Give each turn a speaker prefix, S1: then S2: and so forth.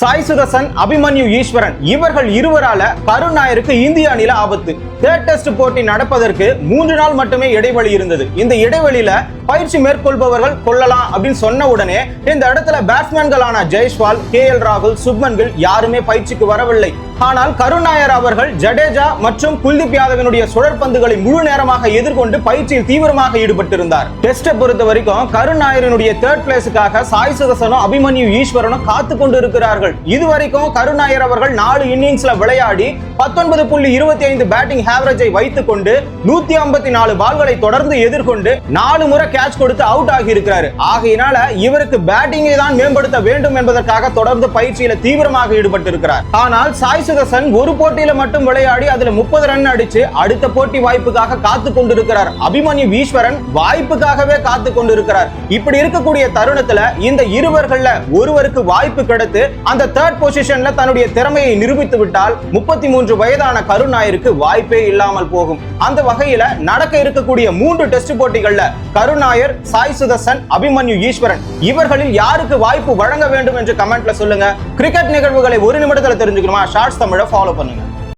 S1: சாய் சுதர்சன், அபிமன்யு ஈஸ்வரன் இவர்கள் இருவரால கருண் நாயருக்கு இந்திய அணியில ஆபத்து. தேர்ட் டெஸ்ட் போட்டி நடப்பதற்கு 3 நாள் மட்டுமே இடைவெளி இருந்தது. இந்த இடைவெளியில பயிற்சி மேற்கொள்பவர்கள் கொள்ளலாம் அப்படின்னு சொன்ன உடனே இந்த இடத்துல பேட்ஸ்மேன்களான ஜெய்ஸ்வால், KL ராகுல், சுப்மன் கில் யாருமே பயிற்சிக்கு வரவில்லை. ஆனால் கருண் நாயர் அவர்கள் ஜடேஜா மற்றும் குல்தீப் யாதவினுடைய சுழற்பந்துகளை முழு நேரமாக எதிர்கொண்டு பயிற்சியில் தீவிரமாக ஈடுபட்டிருந்தார். டெஸ்டை பொறுத்த வரைக்கும் கருண் நாயரினுடைய தேர்ட் பிளேஸுக்காக சாய் சுதர்சனும் அபிமன்யு ஈஸ்வரனும் காத்து கொண்டு இருக்கிறார்கள். இதுவரைக்கும் கருண் நாயர் அவர்கள் 4 இன்னிங்ஸ்ல விளையாடி 19.25 பேட்டிங் ஆவரேஜை வைத்துக் கொண்டு 154 பால்களை தொடர்ந்து எதிர்கொண்டு 4 முறை கேட்ச் கொடுத்து அவுட் ஆகி இருக்கிறார். ஆகையினால இவருக்கு பேட்டிங்கை தான் மேம்படுத்த வேண்டும் என்பதற்காக தொடர்ந்து பயிற்சியில தீவிரமாக ஈடுபட்டு இருக்கிறார். ஆனால் சாய் சுதர்சன் ஒரு போட்டியில மட்டும் விளையாடி அதுல 30 ரன் அடிச்சு அடுத்த போட்டி வாய்ப்புக்காக காத்து கொண்டிருக்கிறார். அபிமன்யு ஈஸ்வரன் வாய்ப்புக்காகவே காத்து கொண்டிருக்கிறார். இப்படி இருக்கக்கூடிய தருணத்துல இந்த இருவர்கள்ல ஒருவருக்கு வாய்ப்பு கிடைத்து அந்த தேர்ட் பொசிஷன்ல தன்னுடைய திறமையை நிரூபித்து விட்டால் 33 வயதான கருண் நாயருக்கு வாய்ப்பே இல்லாமல் போகும். அந்த வகையில நடக்க இருக்கக்கூடிய 3 டெஸ்ட் போட்டிகள்ல கருண் நாயர், சாய் சுதர்சன், அபிமன்யு ஈஸ்வரன் இவர்களில் யாருக்கு வாய்ப்பு வழங்க வேண்டும் என்று கமெண்ட்ல சொல்லுங்க. கிரிக்கெட் நிகழ்வுகளை ஒரு நிமிடத்துல தெரிஞ்சுக்கணுமா? ஷார்ட்ஸ் தமிழை ஃபாலோ பண்ணுங்க.